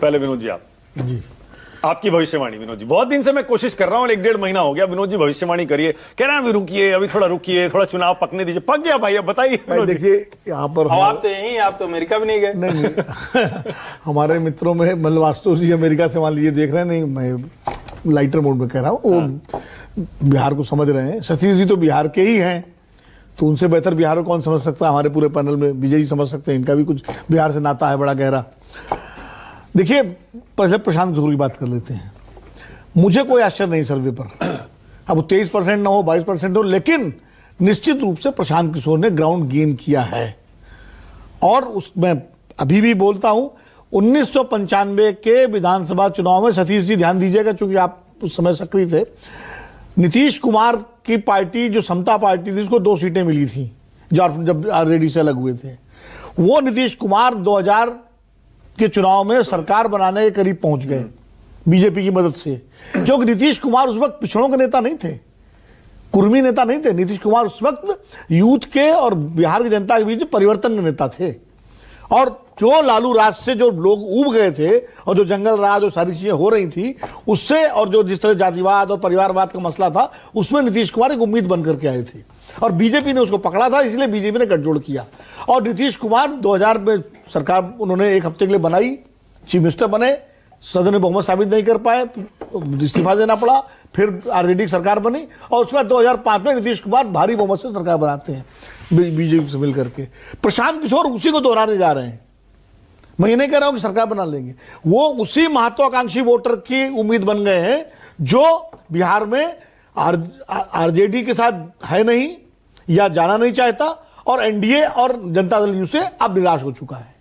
पहले विनोद जी, आप जी आपकी भविष्यवाणी। विनोद जी, बहुत दिन से मैं कोशिश कर रहा हूं, 1-1.5 महीना हो गया। विनोद जी भविष्यवाणी करिए, कह रहे हैं अभी रुकिए, अभी थोड़ा रुकिए, थोड़ा चुनाव पकने दीजिए। पक गया भाई, अब बताइए। देखिए यहाँ पर आप तो यहीं, आप तो अमेरिका भी नहीं गए। नहीं हमारे मित्रों में मतलब वास्तव जी अमेरिका से मान लीजिए देख रहे हैं, नहीं मैं लाइटर मोड में कह रहा हूँ, वो बिहार को समझ रहे हैं। सतीश जी तो बिहार के ही हैं, तो उनसे बेहतर बिहार को कौन समझ सकता है। हमारे पूरे पैनल में विजय जी समझ सकते हैं, इनका भी कुछ बिहार से नाता है बड़ा गहरा। देखिए पहले प्रशांत किशोर की बात कर लेते हैं। मुझे कोई आश्चर्य नहीं सर्वे पर, अब 23% ना हो 22% हो, लेकिन निश्चित रूप से प्रशांत किशोर ने ग्राउंड गेन किया है। और उसमें अभी भी बोलता हूं 1995 के विधानसभा चुनाव में, सतीश जी ध्यान दीजिएगा चूंकि आप उस समय सक्रिय थे, नीतीश कुमार की पार्टी जो समता पार्टी थी उसको 2 सीटें मिली थी जब आरजेडी से अलग हुए थे। वो नीतीश कुमार 2000 के चुनाव में सरकार बनाने के करीब पहुंच गए बीजेपी की मदद से, क्योंकि नीतीश कुमार उस वक्त पिछड़ों के नेता नहीं थे, कुर्मी नेता नहीं थे। नीतीश कुमार उस वक्त यूथ के और बिहार की जनता के बीच परिवर्तन के नेता थे। और जो लालू राज से जो लोग उब गए थे और जो जंगल राज और सारी चीजें हो रही थी उससे, और जो जिस तरह जातिवाद और परिवारवाद का मसला था, उसमें नीतीश कुमार एक उम्मीद बन करके आए थे और बीजेपी ने उसको पकड़ा था, इसलिए बीजेपी ने गठजोड़ किया। और नीतीश कुमार 2000 में सरकार उन्होंने 1 हफ्ते के लिए बनाई, चीफ मिनिस्टर बने, सदन में बहुमत साबित नहीं कर पाए, इस्तीफा देना पड़ा, फिर आरजेडी की सरकार बनी और उसके बाद 2005 में नीतीश कुमार भारी बहुमत से सरकार बनाते हैं बीजेपी से मिलकर के। प्रशांत किशोर उसी को दोहराने जा रहे हैं। मैं ये नहीं कह रहा हूं कि सरकार बना लेंगे, वो उसी महत्वाकांक्षी वोटर की उम्मीद बन गए हैं जो बिहार में आरजेडी के साथ है नहीं या जाना नहीं चाहता, और एनडीए और जनता दल यू से अब निराश हो चुका है,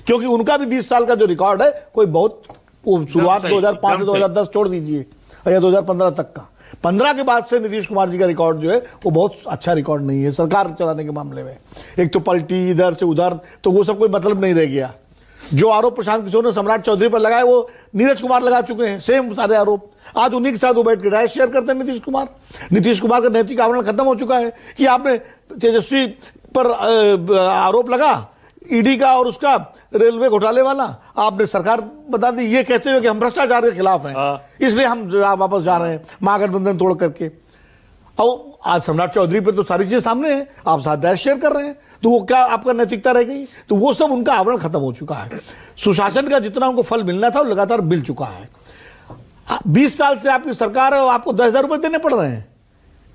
क्योंकि उनका भी 20 साल का जो रिकॉर्ड है, कोई बहुत शुरुआत 2005 से 2010 छोड़ दीजिए या 2015 तक का, 15 के बाद से नीतीश कुमार जी का रिकॉर्ड जो है वो बहुत अच्छा रिकॉर्ड नहीं है सरकार चलाने के मामले में। एक तो पलटी इधर से उधर, तो वो सब कोई मतलब नहीं रह गया। जो आरोप प्रशांत किशोर ने सम्राट चौधरी पर लगाए वो नीरज कुमार लगा चुके हैं, सेम सारे आरोप। आज उन्हीं के साथ वो बैठ के राय शेयर करते हैं नीतीश कुमार। नीतीश कुमार का नैतिक आवरण खत्म हो चुका है कि आपने तेजस्वी पर आरोप लगा ईडी का और उसका रेलवे घोटाले वाला, आपने सरकार बता दी ये कहते हुए कि हम भ्रष्टाचार के खिलाफ हैं, इसलिए हम वापस जा रहे हैं महागठबंधन तोड़ करके। और आज सम्राट चौधरी पर तो सारी चीजें सामने हैं, आप साथ डैश शेयर कर रहे हैं, तो वो क्या आपका नैतिकता रह गई? तो वो सब उनका आवरण खत्म हो चुका है। सुशासन का जितना उनको फल मिलना था वो लगातार मिल चुका है। 20 साल से आपकी सरकार है और आपको 10,000 रुपए देने पड़ रहे हैं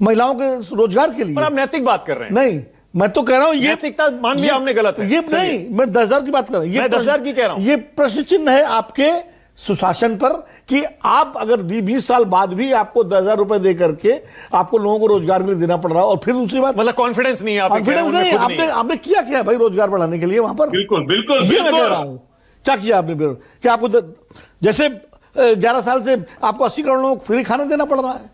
महिलाओं के रोजगार के लिए। पर आप नैतिक बात कर रहे हैं। नहीं, मैं तो कह रहा हूं ये नैतिकता मान लिया हमने गलत है, ये नहीं, मैं 10,000 की बात कर रहा हूं, मैं 10,000 की कह रहा हूं। ये प्रश्न चिन्ह है आपके सुशासन पर कि आप अगर 20 साल बाद भी आपको 10,000 रुपए दे करके आपको लोगों को रोजगार के लिए देना पड़ रहा है। और फिर दूसरी बात, मतलब कॉन्फिडेंस नहीं है, कॉन्फिडेंस नहीं, आपने किया भाई रोजगार बढ़ाने के लिए वहां पर? बिल्कुल बिल्कुल, ये मैं कह रहा हूं, क्या किया आपने? क्या आपको जैसे 11 साल से आपको 80 करोड़ लोगों को फ्री खाना देना पड़ रहा है,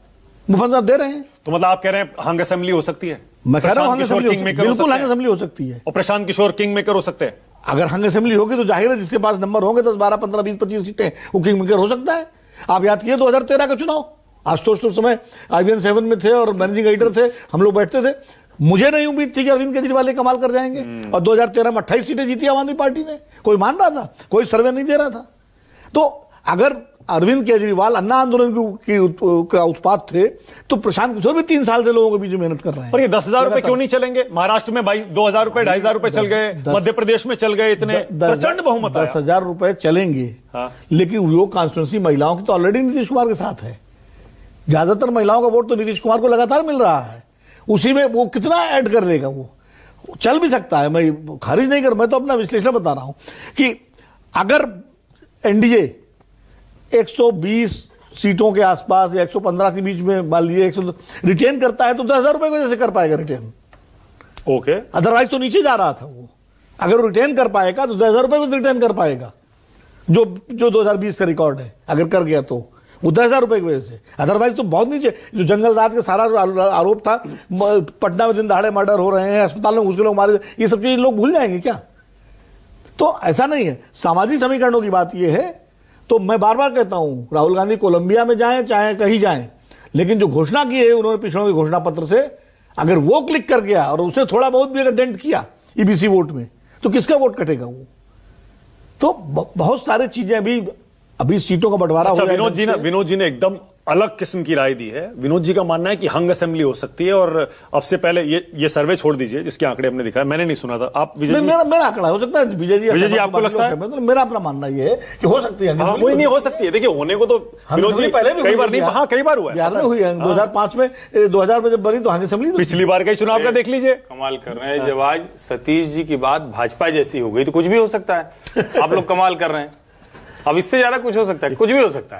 मुफ्त में दे रहे हैं। तो मतलब आप कह रहे हैं हंग असेंबली हो सकती है? मैं कह रहा हूं हंग असेंबली, बिल्कुल हंग असेंबली हो सकती है। और प्रशांत किशोर किंग मेकर हो सकते हैं। अगर हंग असेंबली होगी तो जाहिर है जिसके पास नंबर होंगे 10, 12, 15, 20, 25 सीटें वो किंग मेकर हो सकता है। आप याद किए 2013 का चुनाव, आशुतोष तो समय IBN 7 में थे और मैनेजिंग एडिटर थे, हम लोग बैठते थे। मुझे नहीं उम्मीद थी कि अरविंद केजरीवाल कमाल कर जाएंगे, और 2013 में 28 सीटें जीती आम आदमी पार्टी ने। कोई मान रहा था? कोई सर्वे नहीं दे रहा था। तो अगर अरविंद केजरीवाल अन्ना आंदोलन का उत्पाद थे, तो प्रशांत किशोर भी 3 साल से लोगों के बीच मेहनत कर रहे हैं। पर ये 10,000 रुपए क्यों नहीं चलेंगे? महाराष्ट्र में भाई 2,000 रुपए 2,500 रुपए चल गए, मध्य प्रदेश में चल गए, इतने प्रचंड बहुमत आया। 10,000 रुपए चलेंगे, लेकिन वो कॉन्स्टिट्यूंसी महिलाओं की तो ऑलरेडी नीतीश कुमार के साथ है। ज्यादातर महिलाओं का वोट तो नीतीश कुमार को लगातार मिल रहा है, उसी में वो कितना ऐड कर लेगा? वो चल भी सकता है, मैं खारिज नहीं कर, मैं तो अपना विश्लेषण बता रहा हूं कि अगर एनडीए 120 सीटों के आसपास या 115 के बीच में मान लीजिए 100 रिटेन करता है, तो 10,000 रुपए को जैसे कर पाएगा रिटेन। ओके, अदरवाइज तो नीचे जा रहा था वो। अगर रिटेन कर पाएगा तो 10,000 रुपए को रिटेन कर पाएगा, जो 2020 का रिकॉर्ड है। अगर कर गया तो वो 10,000 रुपए की वजह से, अदरवाइज तो बहुत नीचे। जो जंगल राज का सारा आरोप था, पटना में दिन दहाड़े मर्डर हो रहे हैं, अस्पताल में घुस के लोग मारे, ये सब चीजें लोग भूल जाएंगे क्या? तो ऐसा नहीं है। सामाजिक समीकरणों की बात यह है, तो मैं बार बार कहता हूं राहुल गांधी कोलंबिया में जाएं चाहे कहीं जाएं, लेकिन जो घोषणा की है उन्होंने पिछड़ों के घोषणा पत्र से, अगर वो क्लिक कर गया और उसने थोड़ा बहुत भी अगर डेंट किया ईबीसी वोट में, तो किसका वोट कटेगा? वो तो बहुत सारी चीजें अभी सीटों का बंटवारा अच्छा, हो जाएगा। विनोद जी ने एकदम अलग किस्म की राय दी है। विनोद जी का मानना है कि हंग असेंबली हो सकती है, और अब से पहले ये सर्वे छोड़ दीजिए जिसके आंकड़े हमने दिखाए, मैंने नहीं सुना था। आप विजय जी, मेरा आंकड़ा हो सकता है। विजय जी आपको लगता है? तो मेरा अपना मानना ये है कि हो सकती है। हाँ, वही नहीं हो सकती है। देखिए, होने को तो विनोद जी पहले भी कई बार नहीं, हाँ कई बार हुआ है। बिहार में हुई है 2005 में, 2000 में जब बनी तो हंग असेंबली पिछली बार का ही चुनाव का देख लीजिए। कमाल कर रहे हैं। जब आज सतीश जी की बात भाजपा जैसी हो गई तो कुछ भी हो सकता है। आप लोग कमाल कर रहे हैं। अब इससे ज्यादा कुछ हो सकता है, कुछ भी हो सकता है।